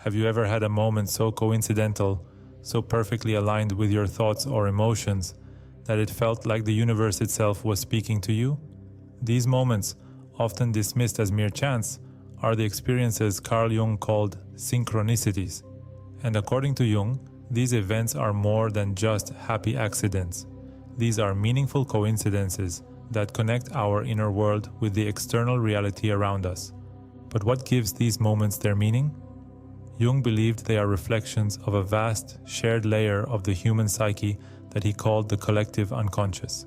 Have you ever had a moment so coincidental, so perfectly aligned with your thoughts or emotions, that it felt like the universe itself was speaking to you? These moments, often dismissed as mere chance, are the experiences Carl Jung called synchronicities. And according to Jung, these events are more than just happy accidents. These are meaningful coincidences that connect our inner world with the external reality around us. But what gives these moments their meaning? Jung believed they are reflections of a vast, shared layer of the human psyche that he called the collective unconscious.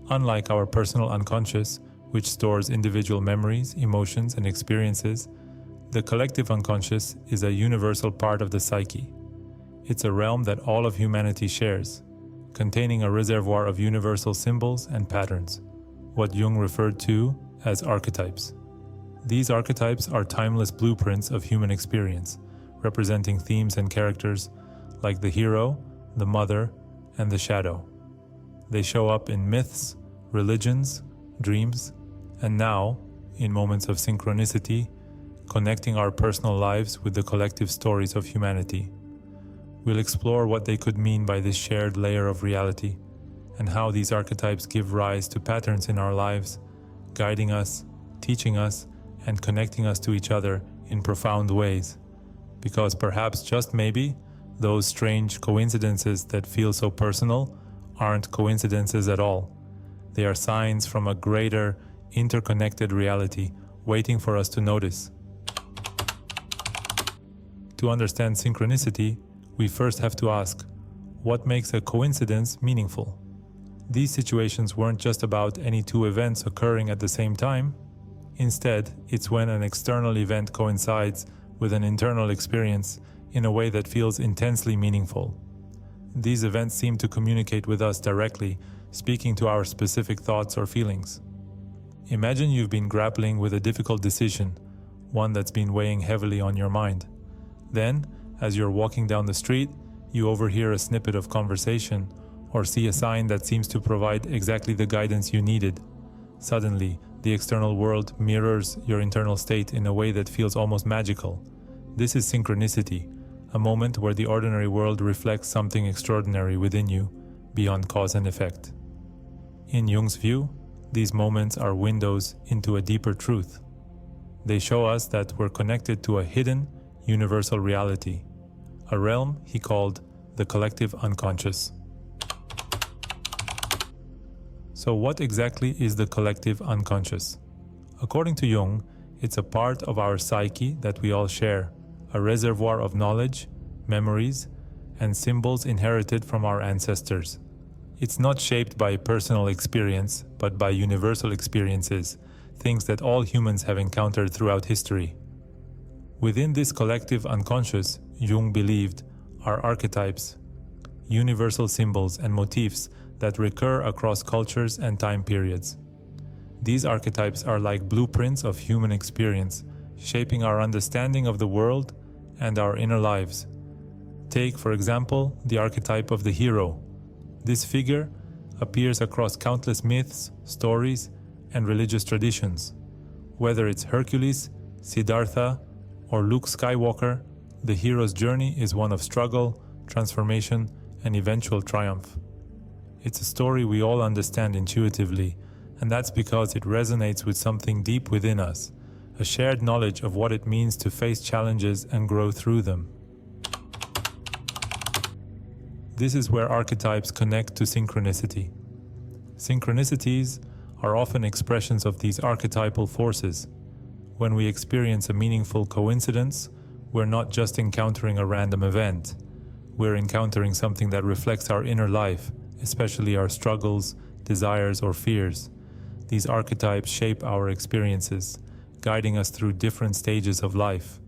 Unlike our personal unconscious, which stores individual memories, emotions, and experiences, the collective unconscious is a universal part of the psyche. It's a realm that all of humanity shares, containing a reservoir of universal symbols and patterns, what Jung referred to as archetypes. These archetypes are timeless blueprints of human experience, representing themes and characters like the hero, the mother, and the shadow. They show up in myths, religions, dreams, and now, in moments of synchronicity, connecting our personal lives with the collective stories of humanity. We'll explore what they could mean by this shared layer of reality, and how these archetypes give rise to patterns in our lives, guiding us, teaching us, and connecting us to each other in profound ways. Because perhaps, just maybe, those strange coincidences that feel so personal aren't coincidences at all. They are signs from a greater, interconnected reality waiting for us to notice. To understand synchronicity, we first have to ask, what makes a coincidence meaningful? These situations weren't just about any two events occurring at the same time. Instead, it's when an external event coincides with an internal experience in a way that feels intensely meaningful. These events seem to communicate with us directly, speaking to our specific thoughts or feelings. Imagine you've been grappling with a difficult decision, one that's been weighing heavily on your mind. Then, as you're walking down the street, you overhear a snippet of conversation or see a sign that seems to provide exactly the guidance you needed. Suddenly, the external world mirrors your internal state in a way that feels almost magical. This is synchronicity, a moment where the ordinary world reflects something extraordinary within you, beyond cause and effect. In Jung's view, these moments are windows into a deeper truth. They show us that we're connected to a hidden, universal reality, a realm he called the collective unconscious. So what exactly is the collective unconscious? According to Jung, it's a part of our psyche that we all share, a reservoir of knowledge, memories, and symbols inherited from our ancestors. It's not shaped by personal experience, but by universal experiences, things that all humans have encountered throughout history. Within this collective unconscious, Jung believed, are archetypes, universal symbols and motifs that recur across cultures and time periods. These archetypes are like blueprints of human experience, shaping our understanding of the world and our inner lives. Take, for example, the archetype of the hero. This figure appears across countless myths, stories, and religious traditions. Whether it's Hercules, Siddhartha, or Luke Skywalker, the hero's journey is one of struggle, transformation, and eventual triumph. It's a story we all understand intuitively, and that's because it resonates with something deep within us, a shared knowledge of what it means to face challenges and grow through them. This is where archetypes connect to synchronicity. Synchronicities are often expressions of these archetypal forces. When we experience a meaningful coincidence, we're not just encountering a random event. We're encountering something that reflects our inner life, especially our struggles, desires, or fears. These archetypes shape our experiences, guiding us through different stages of life.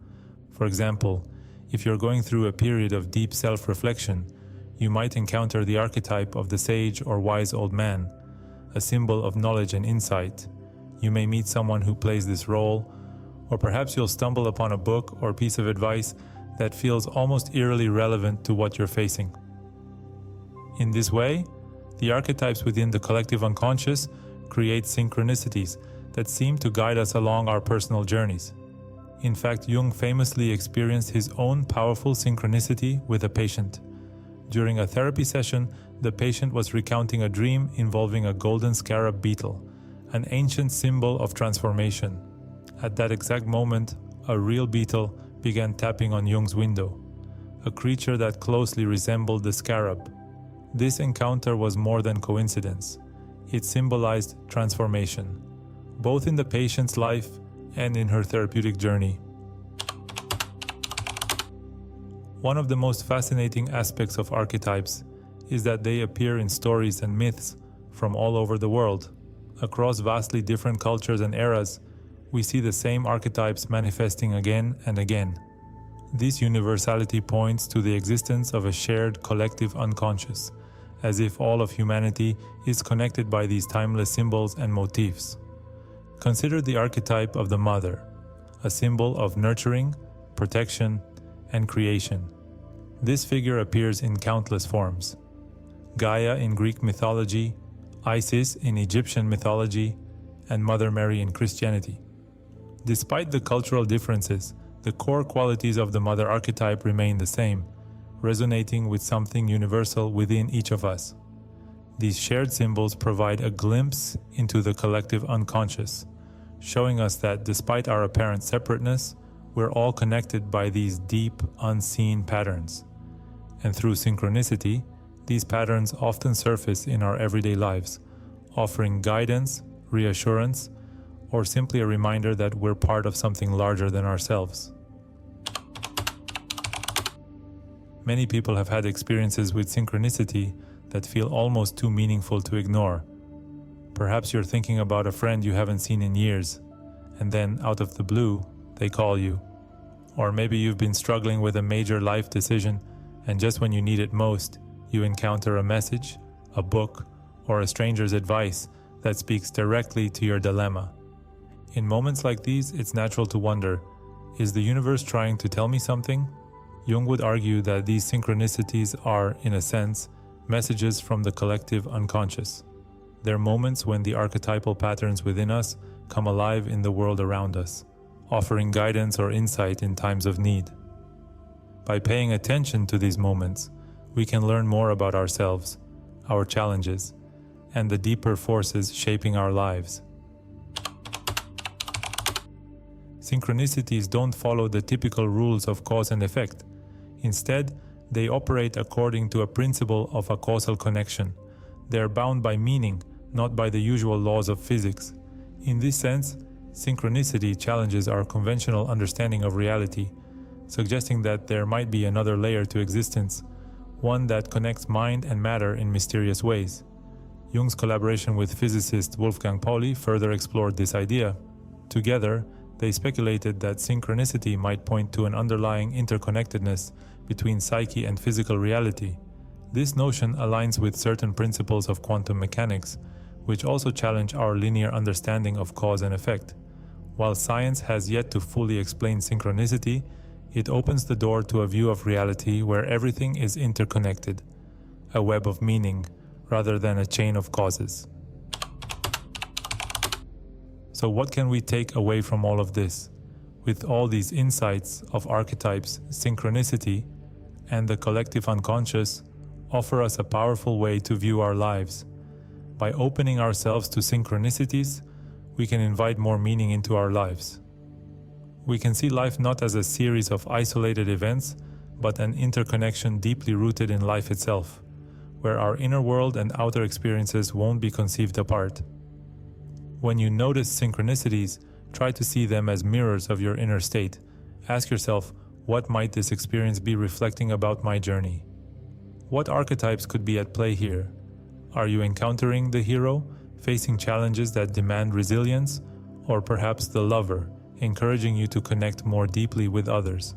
For example, if you're going through a period of deep self-reflection, you might encounter the archetype of the sage or wise old man, a symbol of knowledge and insight. You may meet someone who plays this role, or perhaps you'll stumble upon a book or piece of advice that feels almost eerily relevant to what you're facing. In this way, the archetypes within the collective unconscious create synchronicities that seem to guide us along our personal journeys. In fact, Jung famously experienced his own powerful synchronicity with a patient. During a therapy session, the patient was recounting a dream involving a golden scarab beetle, an ancient symbol of transformation. At that exact moment, a real beetle began tapping on Jung's window, a creature that closely resembled the scarab. This encounter was more than coincidence. It symbolized transformation, both in the patient's life and in her therapeutic journey. One of the most fascinating aspects of archetypes is that they appear in stories and myths from all over the world. Across vastly different cultures and eras, we see the same archetypes manifesting again and again. This universality points to the existence of a shared collective unconscious, as if all of humanity is connected by these timeless symbols and motifs. Consider the archetype of the mother, a symbol of nurturing, protection, and creation. This figure appears in countless forms. Gaia in Greek mythology, Isis in Egyptian mythology, and Mother Mary in Christianity. Despite the cultural differences, the core qualities of the mother archetype remain the same, resonating with something universal within each of us. These shared symbols provide a glimpse into the collective unconscious, showing us that despite our apparent separateness, we're all connected by these deep, unseen patterns. And through synchronicity, these patterns often surface in our everyday lives, offering guidance, reassurance, or simply a reminder that we're part of something larger than ourselves. Many people have had experiences with synchronicity that feel almost too meaningful to ignore. Perhaps you're thinking about a friend you haven't seen in years, and then, out of the blue, they call you. Or maybe you've been struggling with a major life decision, and just when you need it most, you encounter a message, a book, or a stranger's advice that speaks directly to your dilemma. In moments like these, it's natural to wonder, is the universe trying to tell me something? Jung would argue that these synchronicities are, in a sense, messages from the collective unconscious. They're moments when the archetypal patterns within us come alive in the world around us, offering guidance or insight in times of need. By paying attention to these moments, we can learn more about ourselves, our challenges, and the deeper forces shaping our lives. Synchronicities don't follow the typical rules of cause and effect. Instead, they operate according to a principle of a causal connection. They are bound by meaning, not by the usual laws of physics. In this sense, synchronicity challenges our conventional understanding of reality, suggesting that there might be another layer to existence, one that connects mind and matter in mysterious ways. Jung's collaboration with physicist Wolfgang Pauli further explored this idea. Together, they speculated that synchronicity might point to an underlying interconnectedness between psyche and physical reality. This notion aligns with certain principles of quantum mechanics, which also challenge our linear understanding of cause and effect. While science has yet to fully explain synchronicity, it opens the door to a view of reality where everything is interconnected, a web of meaning rather than a chain of causes. So what can we take away from all of this? With all these insights of archetypes, synchronicity, and the collective unconscious offer us a powerful way to view our lives. By opening ourselves to synchronicities, we can invite more meaning into our lives. We can see life not as a series of isolated events, but an interconnection deeply rooted in life itself, where our inner world and outer experiences won't be conceived apart. When you notice synchronicities, try to see them as mirrors of your inner state. Ask yourself, what might this experience be reflecting about my journey? What archetypes could be at play here? Are you encountering the hero, facing challenges that demand resilience, or perhaps the lover, encouraging you to connect more deeply with others?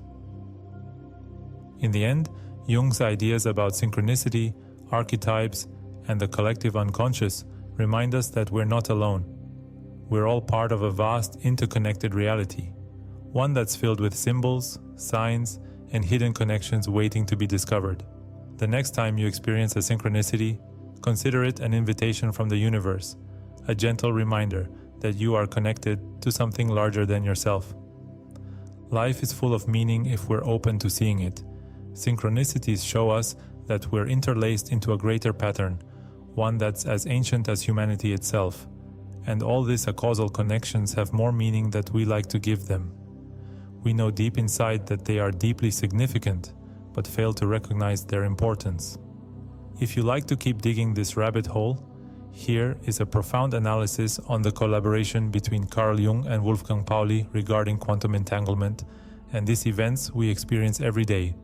In the end, Jung's ideas about synchronicity, archetypes, and the collective unconscious remind us that we're not alone. We're all part of a vast, interconnected reality, one that's filled with symbols, signs, and hidden connections waiting to be discovered. The next time you experience a synchronicity, consider it an invitation from the universe, a gentle reminder that you are connected to something larger than yourself. Life is full of meaning if we're open to seeing it. Synchronicities show us that we're interlaced into a greater pattern, one that's as ancient as humanity itself. And all these causal connections have more meaning than we like to give them. We know deep inside that they are deeply significant, but fail to recognize their importance. If you like to keep digging this rabbit hole, here is a profound analysis on the collaboration between Carl Jung and Wolfgang Pauli regarding quantum entanglement and these events we experience every day.